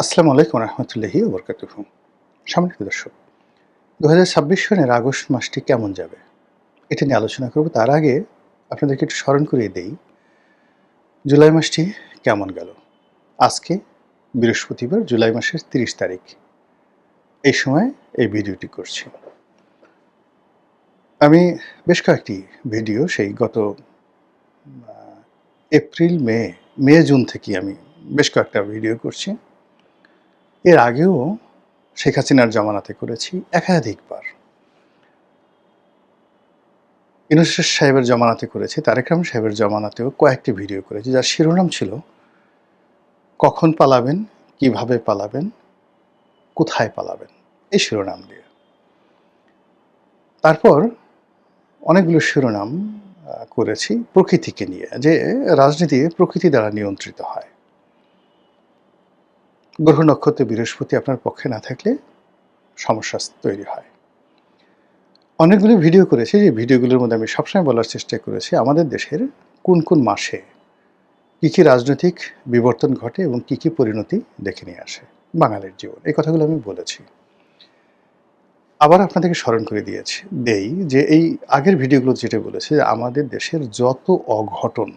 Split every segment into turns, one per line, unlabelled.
আসসালামু আলাইকুম রহমতুল্লাহি ওবরকাতুহু। সম্মানিত দর্শক, ২০২৬ সনের আগস্ট মাসটি কেমন যাবে এটা নিয়ে আলোচনা করব। তার আগে আপনাদেরকে একটু স্মরণ করিয়ে দেই, জুলাই মাসটি কেমন গেল। আজকে বৃহস্পতিবার, জুলাই মাসের ৩০ তারিখ। এই সময় এই ভিডিওটি করছি। আমি বেশ কয়েকটি ভিডিও সেই গত এপ্রিল, মে জুন থেকে আমি বেশ কয়েকটা ভিডিও করছি। এর আগেও শেখ হাসিনার জমানাতে করেছি একাধিকবার। ইউনূস সাহেবের জমানাতে করেছি, তারেক রহমান সাহেবের জমানাতেও কয়েকটি ভিডিও করেছি, যার শিরোনাম ছিল কখন পালাবেন, কিভাবে পালাবেন, কোথায় পালাবেন, এই শিরোনাম দিয়ে। তারপর অনেকগুলো শিরোনাম করেছি প্রকৃতিকে নিয়ে, যে রাজনীতি প্রকৃতি দ্বারা নিয়ন্ত্রিত হয়। গ্রহ নক্ষত্র বৃহস্পতি আপনার পক্ষে না থাকলে সমস্যা তৈরি হয়। অনেকগুলো ভিডিও করেছি, যে ভিডিওগুলোর মধ্যে আমি সবসময় বলার চেষ্টা করেছি আমাদের দেশের কোন কোন মাসে কী কী রাজনৈতিক বিবর্তন ঘটে এবং কী কী পরিণতি ডেকে নিয়ে আসে বাঙালির জীবন। এই কথাগুলো আমি বলেছি। আবার আপনাদেরকে স্মরণ করে দেই যে এই আগের ভিডিওগুলো যেটা বলেছে, যে আমাদের দেশের যত অঘটন,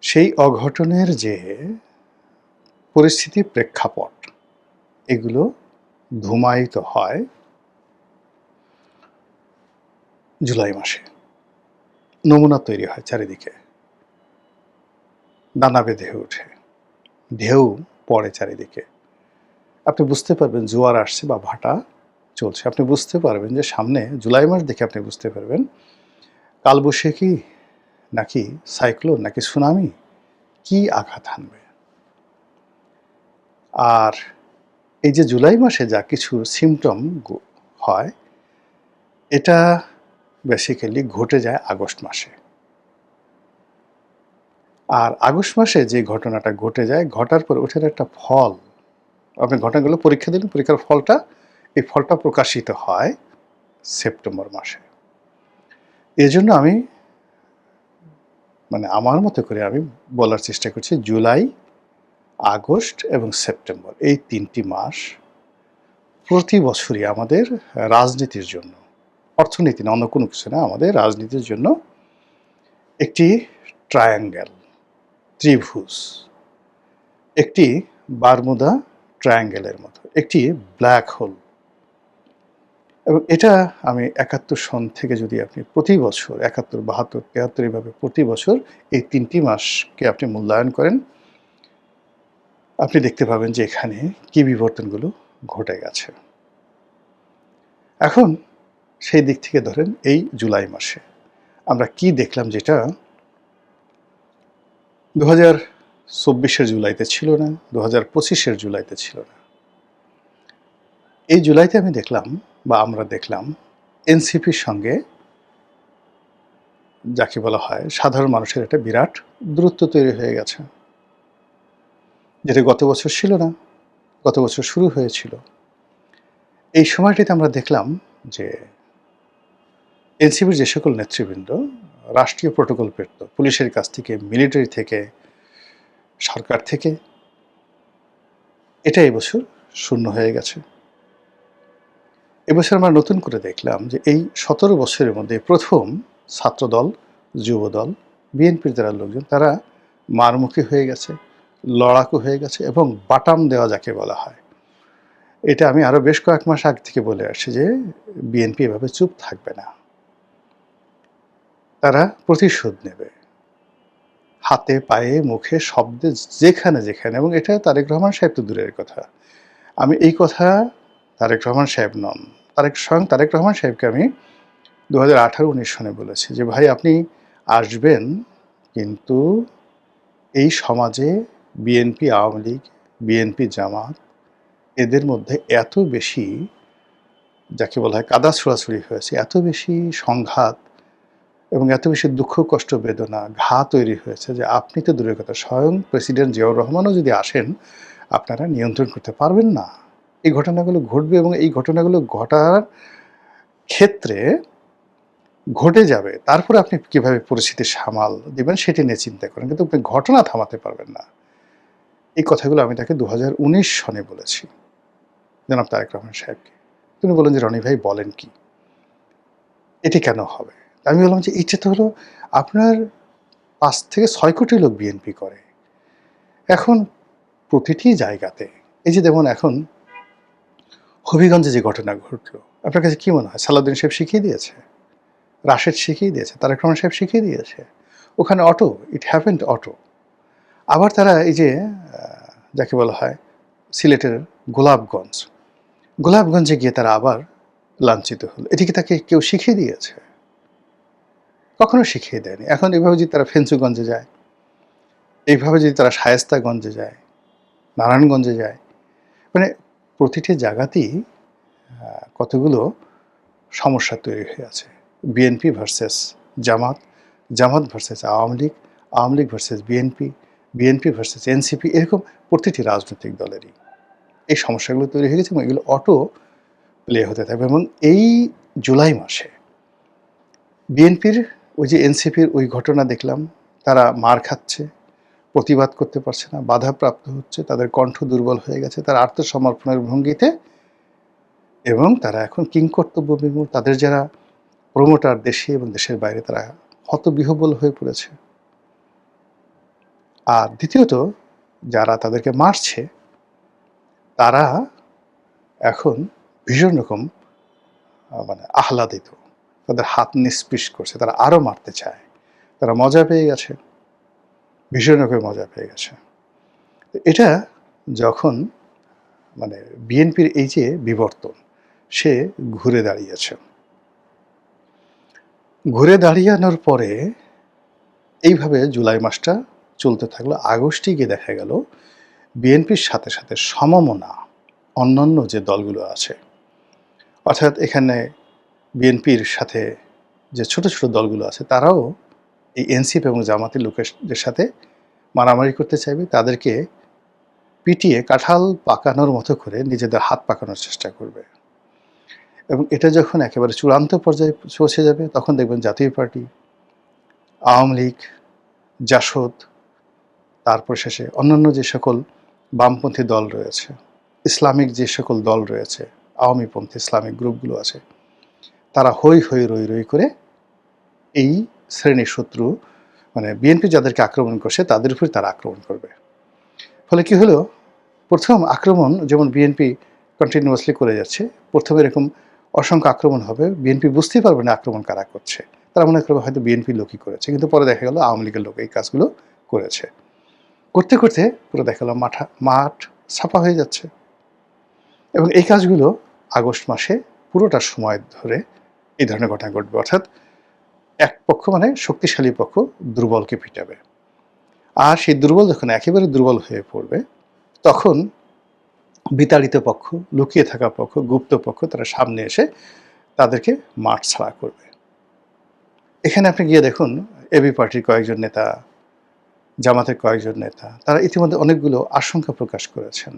সেই অঘটনের যে পরিস্থিতি, প্রেক্ষাপট, এগুলো ধূমায়িত হয় জুলাই মাসে। নমুনা তৈরি হয় চারিদিকে, দানা বেঁধে ওঠে, ঢেউ পড়ে চারিদিকে। আপনি বুঝতে পারবেন জোয়ার আসছে বা ভাটা চলছে। আপনি বুঝতে পারবেন যে সামনে জুলাই মাস দেখে আপনি বুঝতে পারবেন কালবৈশাখী নাকি সাইক্লোন নাকি সুনামি কি আঘাত হানবে। আর এই যে জুলাই মাসে যা কিছু সিমটম হয়, এটা বেসিক্যালি ঘটে যায় আগস্ট মাসে। আর আগস্ট মাসে যে ঘটনাটা ঘটে যায়, ঘটার পর ওঠার একটা ফল, আপনি ঘটনাগুলো পরীক্ষা দিলেন, পরীক্ষার ফলটা, এই ফলটা প্রকাশিত হয় সেপ্টেম্বর মাসে। এজন্য আমি আমার মতো করে আমি বলার চেষ্টা করছি, জুলাই, আগস্ট এবং সেপ্টেম্বর এই ৩টি মাস প্রতি বছরই আমাদের রাজনীতির জন্য, অর্থনীতি না, অন্য কোনো কিছু না, আমাদের রাজনীতির জন্য একটি ট্রায়াঙ্গেল, ত্রিভুজ, একটি বারমুদা ট্রায়াঙ্গেলের মতো, একটি ব্ল্যাক হোল। এবং এটা আমি ৭১ সন থেকে যদি আপনি প্রতি বছর ৭১, ৭২, ৭৩ এইভাবে প্রতি বছর এই ৩টি মাসকে আপনি মূল্যায়ন করেন, আপনি দেখতে পাবেন যে এখানে কী বিবর্তনগুলো ঘটে গেছে। এখন সেই দিক থেকে ধরেন এই জুলাই মাসে আমরা কি দেখলাম, যেটা ২০২৪-এর জুলাইতে ছিল না, ২০২৫-এর জুলাইতে ছিল না। এই জুলাইতে আমি দেখলাম, বা আমরা দেখলাম, এনসিপির সঙ্গে যাকে বলা হয় সাধারণ মানুষের একটা বিরাট দূরত্ব তৈরি হয়ে গেছে, যেটা গত বছর ছিল না, গত বছর শুরু হয়েছিল। এই সময়টিতে আমরা দেখলাম যে এনসিপির যে সকল নেতৃবৃন্দ রাষ্ট্রীয় প্রোটোকল পেত, পুলিশের কাছ থেকে, মিলিটারি থেকে, সরকার থেকে, এটা এবছর শূন্য হয়ে গেছে। এবছর আমরা নতুন করে দেখলাম যে এই ১৭ বছরের মধ্যে প্রথম ছাত্রদল, যুবদল, বিএনপির যারা লোকজন, তারা মারমুখী হয়ে গেছে, লড়াকু হয়ে গেছে, এবং বাটাম দেওয়া যাকে বলা হয়। এটা আমি আরও বেশ কয়েক মাস আগে থেকে বলে আসছি যে বিএনপি এভাবে চুপ থাকবে না, তারা প্রতিশোধ নেবে, হাতে, পায়ে, মুখে, শব্দে, যেখানে যেখানে। এবং এটা তারেক রহমান সাহেব তো দূরের কথা, আমি এই কথা তারেক রহমান সাহেব নন, স্বয়ং তারেক রহমান সাহেবকে আমি ২০১৮-১৯ সনে বলেছি যে ভাই, আপনি আসবেন, কিন্তু এই সমাজে বিএনপি, আওয়ামী লীগ, বিএনপি, জামাত, এদের মধ্যে এত বেশি যাকে বলা হয় কাদা ছোড়াছুড়ি হয়েছে, এত বেশি সংঘাত এবং এত বেশি দুঃখ, কষ্ট, বেদনা, ঘা তৈরি হয়েছে, যে আপনি তো দূরের কথা, স্বয়ং প্রেসিডেন্ট জিয়াউর রহমানও যদি আসেন, আপনারা নিয়ন্ত্রণ করতে পারবেন না। এই ঘটনাগুলো ঘটবে, এবং এই ঘটনাগুলো ঘটার ক্ষেত্রে ঘটে যাবে। তারপরে আপনি কীভাবে পরিস্থিতি সামাল দেবেন সেটি নিয়ে চিন্তা করেন, কিন্তু আপনি ঘটনা থামাতে পারবেন না। এই কথাগুলো আমি তাকে 2019 সনে বলেছি জনাব তারেক রহমান সাহেবকে। তিনি বললেন যে, "রনি ভাই বলেন কি? এটি কেন হবে?" আমি বললাম যে, "এটা তো হলো আপনার ৫ থেকে ৬ কোটি লোক বিএনপি করে। এখন প্রতিটি জায়গাতে এই যে যেমন এখন হবিগঞ্জে যে ঘটনা ঘটলো, আপনার কাছে কি মনে হয় সালাউদ্দিন সাহেব শিখিয়ে দিয়েছে? রাশেদ শিখিয়ে দিয়েছে? তারেক রহমান সাহেব শিখিয়ে দিয়েছে? ওখানে অটো, ইট হ্যাপেন্ড অটো। আবার তারা এই যে যাকে বলা হয় সিলেটের গোলাপগঞ্জ, গোলাপগঞ্জে গিয়ে তারা আবার লাঞ্ছিত হলো। এটি কি তাকে কেউ শিখিয়ে দিয়েছে? কখনো শিখিয়ে দেয়নি। এখন এভাবে যদি তারা ফেঞ্চুগঞ্জে যায়, এইভাবে যদি তারা শায়েস্তাগঞ্জে যায়, নারায়ণগঞ্জে যায়, মানে প্রতিটি জায়গাতেই কতগুলো সমস্যা তৈরি হয়ে আছে। BNP versus Jamaat, Jamaat versus Awami League, Awami League versus BNP, BNP versus NCP, এরকম প্রতিটি রাজনৈতিক দলেরই এই সমস্যাগুলো তৈরি হয়ে গেছে এবং এগুলো অটো প্লে হতে থাকবে। এবং এই জুলাই মাসে বিএনপির ওই যে এনসিপির ওই ঘটনা দেখলাম, তারা মার খাচ্ছে, প্রতিবাদ করতে পারছে না, বাধাপ্রাপ্ত হচ্ছে, তাদের কণ্ঠ দুর্বল হয়ে গেছে, তারা আত্মসমর্পণের ভঙ্গিতে, এবং তারা এখন কিংকর্তব্য বিমূঢ়। তাদের যারা প্রমোটার দেশে এবং দেশের বাইরে, তারা হতবিহ্বল হয়ে পড়েছে। আর দ্বিতীয়ত যারা তাদেরকে মারছে তারা এখন ভীষণ রকম মানে আহ্লাদিত, তাদের হাত নিষ্পিস করছে, তারা আরও মারতে চায়, তারা মজা পেয়ে গেছে, ভীষণ রকম মজা পেয়ে গেছে। এটা যখন মানে বিএনপির এই যে বিবর্তন, সে ঘুরে দাঁড়িয়েছে, ঘুরে দাঁড়িয়ানোর পরে এইভাবে জুলাই মাসটা চলতে থাকলো। আগস্টে গিয়ে দেখা গেল বিএনপির সাথে সাথে সমমনা অন্যান্য যে দলগুলো আছে, অর্থাৎ এখানে বিএনপির সাথে যে ছোট ছোট দলগুলো আছে, তারাও এই এনসিপি এবং জামাতের লোকেদের সাথে মারামারি করতে চাইবে, তাদেরকে পিটিয়ে কাঁঠাল পাকানোর মতো করে নিজেদের হাত পাকানোর চেষ্টা করবে। এবং এটা যখন একেবারে চূড়ান্ত পর্যায়ে পৌঁছে যাবে, তখন দেখবেন জাতীয় পার্টি, আওয়ামী লীগ, জাসদ, তারপর শেষে অন্যান্য যে সকল বামপন্থী দল রয়েছে, ইসলামিক যে সকল দল রয়েছে, আওয়ামীপন্থী ইসলামিক গ্রুপগুলো আছে, তারা হই হই রই রই করে এই শ্রেণীর শত্রু মানে বিএনপি যাদেরকে আক্রমণ করছে তাদের উপর তারা আক্রমণ করবে। ফলে কি হলো, প্রথম আক্রমণ যেমন বিএনপি কন্টিনিউয়াসলি করে যাচ্ছে, প্রথমে এরকম অসংখ্য আক্রমণ হবে, বিএনপি বুঝতেই পারবে না আক্রমণ কারা করছে, তারা মনে করবে হয়তো বিএনপি লোকই করেছে, কিন্তু পরে দেখা গেল আওয়ামী লীগের লোক এই কাজগুলো করেছে। করতে করতে পুরো দেখা গেল মাঠ ছাপা হয়ে যাচ্ছে। এবং এই কাজগুলো আগস্ট মাসে পুরোটা সময় ধরে এই ধরনের ঘটনা ঘটবে, অর্থাৎ এক পক্ষ মানে শক্তিশালী পক্ষ দুর্বলকে পিটাবে, আর সেই দুর্বল যখন একেবারে দুর্বল হয়ে পড়বে, তখন বিতাড়িত পক্ষ, লুকিয়ে থাকা পক্ষ, গুপ্ত পক্ষ, তারা সামনে এসে তাদেরকে মাঠ ছাড়া করবে। এখানে আপনি গিয়ে দেখুন এবি পার্টির কয়েকজন নেতা, জামাতের কয়েকজন নেতা, তারা ইতিমধ্যে অনেকগুলো আশঙ্কা প্রকাশ করেছেন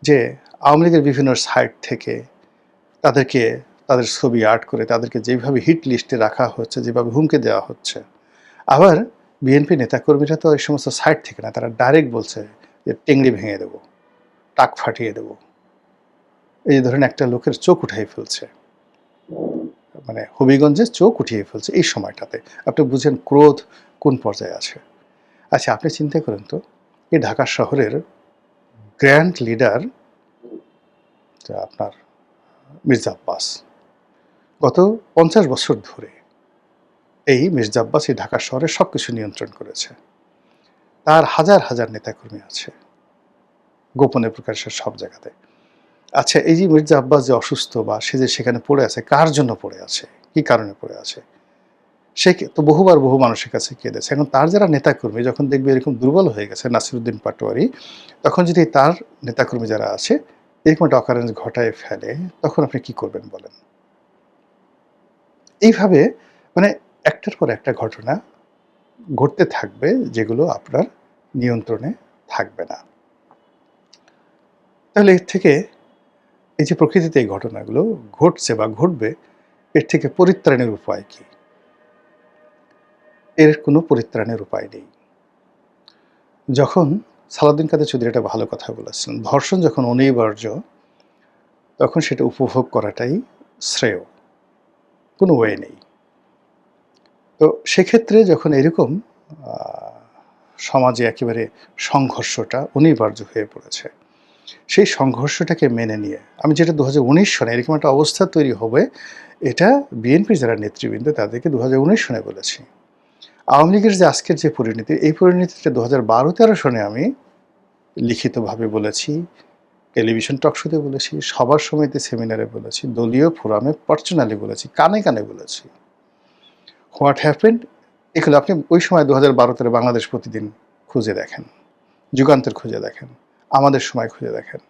যে আওয়ামী লীগের বিভিন্ন সাইট থেকে তাদেরকে তাদের ছবি আর্ট করে তাদেরকে যেভাবে হিট লিস্টে রাখা হচ্ছে, যেভাবে হুমকি দেওয়া হচ্ছে। আবার বিএনপি নেতাকর্মীরা তো এই সমস্ত সাইট থেকে না, তারা ডাইরেক্ট বলছে যে টেংরি ভেঙে দেবো, টাক ফাটিয়ে দেবো। এই যে ধরেন একটা লোকের চোখ উঠাই ফেলছে, মানে হবিগঞ্জে চোখ উঠিয়ে ফেলছে এই সময়টাতে, আপনি বুঝেন ক্রোধ কোন পর্যায়ে আছে। আচ্ছা, আপনি চিন্তা করেন তো, এই ঢাকা শহরের গ্র্যান্ড লিডার আপনার মির্জা আব্বাস গত 50 বছর ধরে এই মির্জা আব্বাস এই ঢাকা শহরে সব কিছু নিয়ন্ত্রণ করেছে। তার হাজার হাজার নেতাকর্মী আছে গোপনে প্রকাশের সব জায়গাতে। আচ্ছা, এই যে মির্জা আব্বাস যে অসুস্থ বা সে যে সেখানে পড়ে আছে, কার জন্য পড়ে আছে, কি কারণে পড়ে আছে, সে তো বহুবার বহু মানুষের কাছে কেঁদেছে। এখন তার যারা নেতাকর্মী যখন দেখবে এরকম দুর্বল হয়ে গেছে, নাসিরুদ্দিন পাটোয়ারি, তখন যদি তার নেতাকর্মী যারা আছে এরকম একটা অকারেন্স ঘটায় ফেলে, তখন আপনি কি করবেন বলেন? এইভাবে মানে একটার পর একটা ঘটনা ঘটতে থাকবে, যেগুলো আপনার নিয়ন্ত্রণে থাকবে না। তাহলে এর থেকে এই যে প্রকৃতিতে এই ঘটনাগুলো ঘটছে বা ঘটবে, এর থেকে পরিত্রাণের উপায় কি? এর কোনো পরিত্রাণের উপায় নেই। যখন সালাউদ্দিন কাদের চৌধুরী একটা ভালো কথা বলেছেন, ধর্ষণ যখন অনিবার্য তখন সেটা উপভোগ করাটাই শ্রেয়, কোনো ওয়ে নেই। তো সেক্ষেত্রে যখন এরকম সমাজে একেবারে সংঘর্ষটা অনিবার্য হয়ে পড়েছে, সেই সংঘর্ষটাকে মেনে নিয়ে আমি যেটা 2019 সনে এরকম একটা অবস্থা তৈরি হবে, এটা বিএনপির যারা নেতৃবৃন্দ তাদেরকে 2019 সনে বলেছি। আওয়ামী লীগের যে আজকের যে পরিণতি, এই পরিণতিটা 2012-13 সনে আমি লিখিতভাবে বলেছি, টেলিভিশন টকশোতে বলেছি, সবার সমিতি সেমিনারে বলেছি, দলীয় ফোরামে পার্সোনালি বলেছি, কানে কানে বলেছি। হোয়াট হ্যাপেন্ড, এগুলো আপনি ওই সময় 2012-13 বাংলাদেশ প্রতিদিন খুঁজে দেখেন, যুগান্তর খুঁজে দেখেন, আমাদের সময় খুঁজে দেখেন,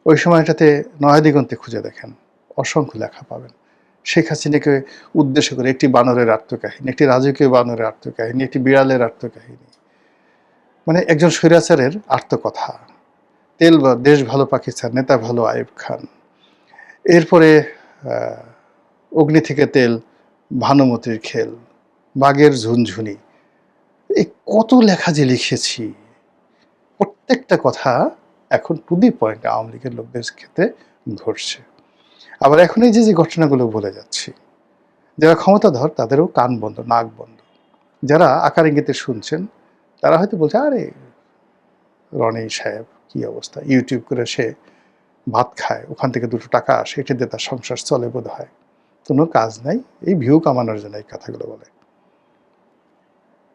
ওই সময়টাতে নয়াদিগন্তে খুঁজে দেখেন, অসংখ্য লেখা পাবেন। শেখ হাসিনাকে উদ্দেশ্য করে একটি বানরের আত্মকাহিনী, একটি রাজকীয় বানরের আত্মকাহিনী, একটি বিড়ালের আত্মকাহিনী, মানে একজন স্বৈরাচারের আত্মকথা, তেল দেশ ভালো পাকিস্তান, নেতা ভালো আইয়ুব খান, এরপরে অগ্নি থেকে তেল, ভানুমতির খেল, বাঘের ঝুনঝুনি, এই কত লেখা যে লিখেছি, প্রত্যেকটা কথা এখন টু দি পয়েন্ট আওয়ামী লীগের লোকদের ক্ষেত্রে ঘটছে। আবার এখন এই যে ঘটনাগুলো বলে যাচ্ছি, যারা ক্ষমতাধর তাদেরও কান বন্ধ, নাক বন্ধ। যারা আকার ইঙ্গিতে শুনছেন তারা হয়তো বলছে, আরে রনি সাহেব কি অবস্থা, ইউটিউব করে সে ভাত খায়, ওখান থেকে 2 টাকা আসে, এটা দিয়ে তার সংসার চলে বোধ হয়, কোনো কাজ নাই, এই ভিউ কামানোর জন্য এই কথাগুলো বলে।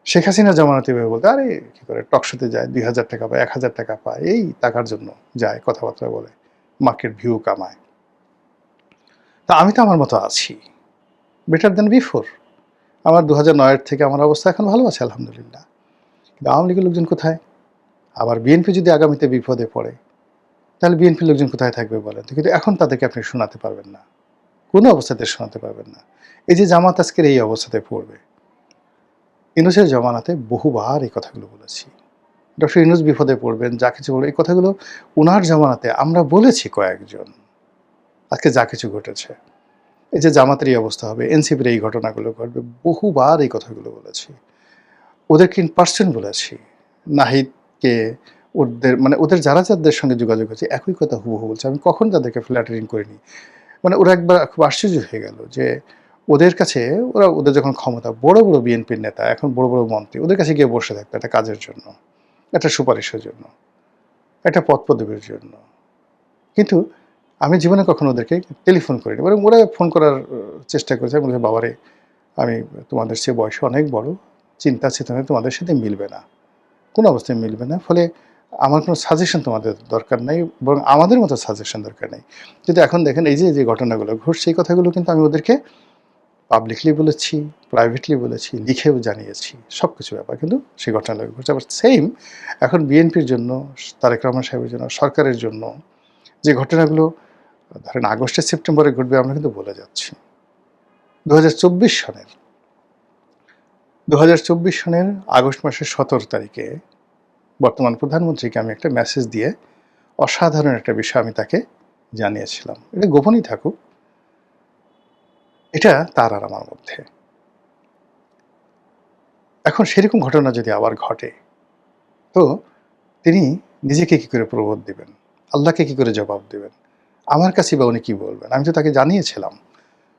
শেখ হাসিনা জামানতে বলতে, আরে কি করে টকশোতে যায়, 2000 টাকা পায়, 1000 টাকা পায়, এই টাকার জন্য যায়, কথাবার্তা বলে, মার্কেট ভিউ কামায়। তা আমি তো আমার মতো আছি, বেটার দেন বিফোর। আমার 2009 থেকে আমার অবস্থা এখন ভালো আছে আলহামদুলিল্লাহ। কিন্তু আওয়ামী লীগের লোকজন কোথায়? আবার বিএনপি যদি আগামীতে বিপদে পড়ে, তাহলে বিএনপির লোকজন কোথায় থাকবে বলেন? কিন্তু এখন তাদেরকে আপনি শোনাতে পারবেন না, কোনো অবস্থাতে শোনাতে পারবেন না। এই যে জামাত আজকের এই অবস্থাতে পড়বে, ইউনূসের জমানাতে বহুবার এই কথাগুলো বলেছি। ডক্টর ইউনূস বিপদে পড়বেন, যা কিছু বলবেন, এই কথাগুলো উনার জমানাতে আমরা বলেছি কয়েকজন। আজকে যা কিছু ঘটেছে, এই যে জামাতের এই অবস্থা হবে, এনসিপির এই ঘটনাগুলো ঘটবে, বহুবার এই কথাগুলো বলেছি। ওদেরকে ইন পার্সন বলেছি, নাহিদকে, ওদের মানে ওদের যারা যাদের সঙ্গে যোগাযোগ হয়েছে একই কথা হুবহু বলছে। আমি কখন তাদেরকে ফ্ল্যাটারিং করিনি। মানে ওরা একবার খুব আশ্চর্য হয়ে গেল যে ওদের কাছে, ওদের যখন ক্ষমতা, বড় বড় বিএনপির নেতা, এখন বড় বড় মন্ত্রী, ওদের কাছে গিয়ে বসে থাকতো একটা কাজের জন্য, একটা সুপারিশের জন্য, একটা পদ পদবীর জন্য। কিন্তু আমি জীবনে কখনো ওদেরকে টেলিফোন করিনি, বরং ওরা ফোন করার চেষ্টা করেছে। বলেছে, বাবারে আমি তোমাদের চেয়ে বয়সে অনেক বড়, চিন্তা চেতনা তোমাদের সাথে মিলবে না, কোনো অবস্থায় মিলবে না, ফলে আমার কোনো সাজেশন তোমাদের দরকার নেই, বরং আমাদের মতো সাজেশন দরকার নেই। কিন্তু এখন দেখেন এই যে ঘটনাগুলো ঘটছে, এই কথাগুলো কিন্তু আমি ওদেরকে পাবলিকলি বলেছি, প্রাইভেটলি বলেছি, লিখেও জানিয়েছি, সব কিছু ব্যাপার, কিন্তু সেই ঘটনাগুলো ঘটছে। আবার সেম এখন বিএনপির জন্য, তারেক রহমান সাহেবের জন্য, সরকারের জন্য যে ঘটনাগুলো ধরেন আগস্টে সেপ্টেম্বরে ঘটবে, আমরা কিন্তু বলে যাচ্ছি। 2024 সনের 2024 সনের আগস্ট মাসের 17 তারিখে বর্তমান প্রধানমন্ত্রীকে আমি একটা মেসেজ দিয়ে অসাধারণ একটা বিষয় আমি তাকে জানিয়েছিলাম। এটা গোপনই থাকুক, এটা তার আর আমার মধ্যে। এখন সেরকম ঘটনা যদি আবার ঘটে, তো তিনি নিজেকে কি করে প্রবোধ দিবেন, আল্লাহকে কি করে জবাব দেবেন, আমার কাছে বা উনি কি বলবেন? আমি তো তাকে জানিয়েছিলাম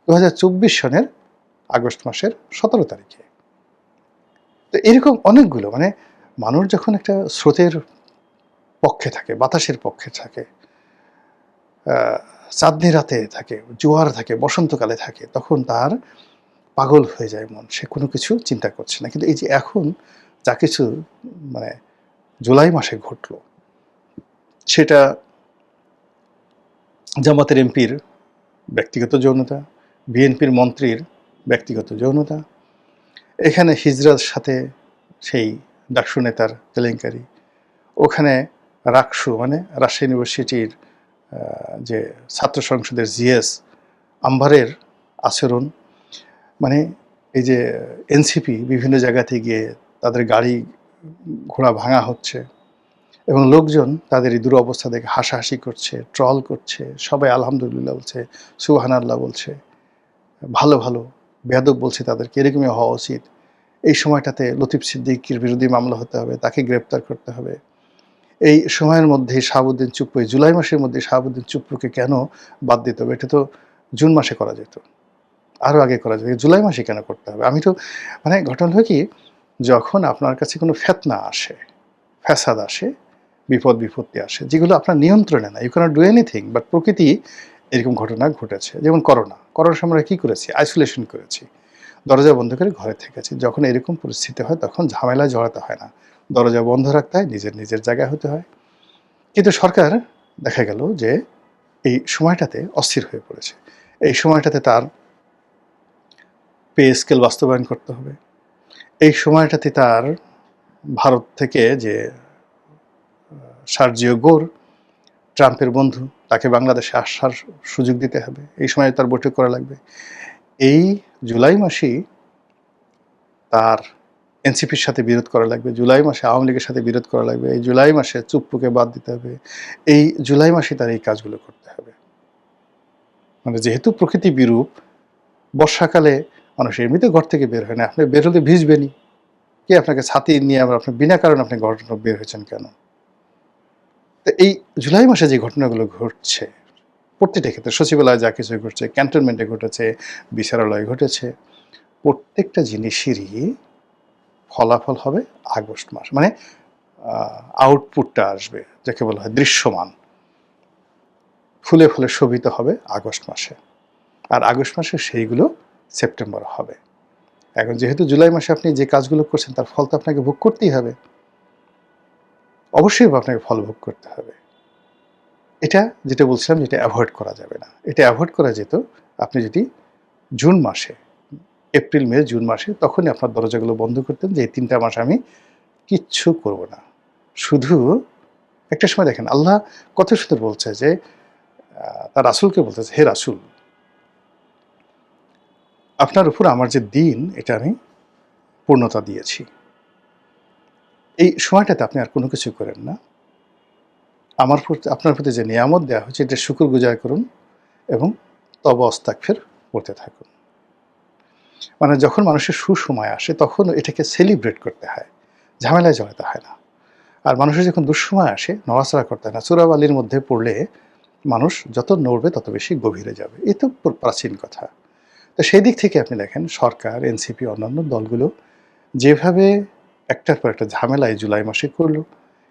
2024 সনের আগস্ট মাসের 17 তারিখে। তো এরকম অনেকগুলো, মানে মানুষ যখন একটা স্রোতের পক্ষে থাকে, বাতাসের পক্ষে থাকে, চাঁদনি রাতে থাকে, জোয়ার থাকে, বসন্তকালে থাকে, তখন তার পাগল হয়ে যায় মন, সে কোনো কিছু চিন্তা করছে না। কিন্তু এই যে এখন যা কিছু মানে জুলাই মাসে ঘটলো, সেটা জামাতের এমপির ব্যক্তিগত যৌনতা, বিএনপির মন্ত্রীর ব্যক্তিগত যৌনতা, এখানে হিজড়ার সাথে সেই ডাকসু নেতার কেলেঙ্কারি, ওখানে রাকসু মানে রাজশাহী ইউনিভার্সিটির যে ছাত্র সংসদের জিএস আম্বারের আচরণ, মানে এই যে এনসিপি বিভিন্ন জায়গাতে গিয়ে তাদের গাড়ি ঘোড়া ভাঙা হচ্ছে এবং লোকজন তাদের এই দুরবস্থা দেখে হাসাহাসি করছে, ট্রল করছে, সবাই আলহামদুলিল্লাহ বলছে, সুবহানাল্লাহ বলছে, ভালো ভালো বেয়াদব বলছে তাদেরকে, এরকমই হওয়া উচিত। এই সময়টাতে লতিফ সিদ্দিকীর বিরোধী মামলা হতে হবে, তাকে গ্রেপ্তার করতে হবে, এই সময়ের মধ্যেই শাহাবুদ্দিন চুপ্পু, এই জুলাই মাসের মধ্যে শাহাবুদ্দিন চুপ্পুকে কেন বাদ দিতে হবে? এটা তো জুন মাসে করা যেত, আরও আগে করা যেত, জুলাই মাসে কেন করতে হবে? আমি তো মানে ঘটনা হয় কি, যখন আপনার কাছে কোনো ফিতনা আসে, ফ্যাসাদ আসে, বিপদ বিপত্তি আসে, যেগুলো আপনার নিয়ন্ত্রণে না, you can't do anything, but প্রকৃতি এরকম ঘটনা ঘটেছে। যেমন করোনার সময় আমরা কী করেছি? আইসোলেশন করেছি, দরজা বন্ধ করে ঘরে থেকেছি। যখন এরকম পরিস্থিতি হয় তখন ঝামেলায় জড়াতে হয় না, দরজা বন্ধ রাখতে হয়, নিজের জায়গায় হতে হয়। কিন্তু সরকার দেখা গেল যে এই সময়টাতে অস্থির হয়ে পড়েছে। এই সময়টাতে তার পে স্কেল বাস্তবায়ন করতে হবে। এই সময়টাতে তার ভারত থেকে যে সার্জিও গোর, ট্রাম্পের বন্ধু, তাকে বাংলাদেশে আসার সুযোগ দিতে হবে। এই সময় তার বৈঠক করা লাগবে। এই জুলাই মাসেই তার এনসিপির সাথে বিরোধ করা লাগবে, জুলাই মাসে আওয়ামী লীগের সাথে বিরোধ করা লাগবে, এই জুলাই মাসে চুপ্পুকে বাদ দিতে হবে, এই জুলাই মাসে তার এই কাজগুলো করতে হবে। মানে যেহেতু প্রকৃতি বিরূপ, বর্ষাকালে মানুষ এমনিতে ঘর থেকে বের হয় না, আপনি বের হলে ভিজবেনই। কে আপনাকে ছাতি নিয়ে আবার আপনি বিনা কারণে আপনি ঘর বের হয়েছেন কেন? তো এই জুলাই মাসে যে ঘটনাগুলো ঘটছে, প্রত্যেকটা ক্ষেত্রে সচিবালয়ে যা কিছু ঘটছে, ক্যান্টনমেন্টে ঘটেছে, বিচারালয়ে ঘটেছে, প্রত্যেকটা জিনিসেরই ফলাফল হবে আগস্ট মাস। মানে আউটপুটটা আসবে, যাকে বলা হয় দৃশ্যমান, ফুলে ফুলে শোভিত হবে আগস্ট মাসে। আর আগস্ট মাসে সেইগুলো সেপ্টেম্বর হবে। এখন যেহেতু জুলাই মাসে আপনি যে কাজগুলো করছেন তার ফল তো আপনাকে ভোগ করতেই হবে, অবশ্যই আপনাকে ফল ভোগ করতে হবে। এটা যেটা বলছিলাম, যেটা অ্যাভয়েড করা যাবে না। এটা অ্যাভয়েড করা যেত আপনি যদি জুন মাসে, এপ্রিল মে জুন মাসে, তখনই আপনার দরজাগুলো বন্ধ করতেন যে এই ৩টা মাস আমি কিচ্ছু করব না। শুধু একটা সময় দেখেন আল্লাহ কত সুন্দর বলছে যে তার রাসূলকে বলতেছে, হে রাসূল, আপনার উপর আমার যে দিন, এটা আমি পূর্ণতা দিয়েছি। এই সময়টাতে আপনি আর কোনো কিছু করেন না। আপনার প্রতি যে নিয়ামত দেওয়া হয়েছে এটা শুকরগুজার করুন এবং তওবা ইস্তিগফার করতে থাকুন। মানে যখন মানুষের সুসময় আসে তখন এটাকে সেলিব্রেট করতে হয়, ঝামেলায় জড়াতে হয় না। আর মানুষের যখন দুঃসময় আসে নড়াচড়া করতে হয় না। সূরা বালির মধ্যে পড়লে মানুষ যত নড়বে তত বেশি গভীরে যাবে। এ তো প্রাচীন কথা। তো সেই দিক থেকে আপনি দেখেন সরকার, এনসিপি, অন্যান্য দলগুলো যেভাবে একটার পর একটা ঝামেলা এই জুলাই মাসে করলো,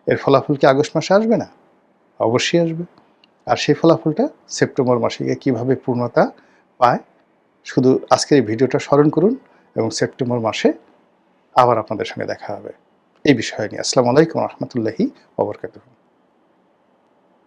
এর ফলাফল কি আগস্ট মাসে আসবে না? অবশ্যই আসবে। আর সেই ফলাফলটা সেপ্টেম্বর মাসে গিয়ে কীভাবে পূর্ণতা পায়, শুধু আজকের এই ভিডিওটা স্মরণ করুন এবং সেপ্টেম্বর মাসে আবার আপনাদের সঙ্গে দেখা হবে এই বিষয় নিয়ে। আসসালামু আলাইকুম ওয়া রাহমাতুল্লাহি ওয়া বারাকাতুহু।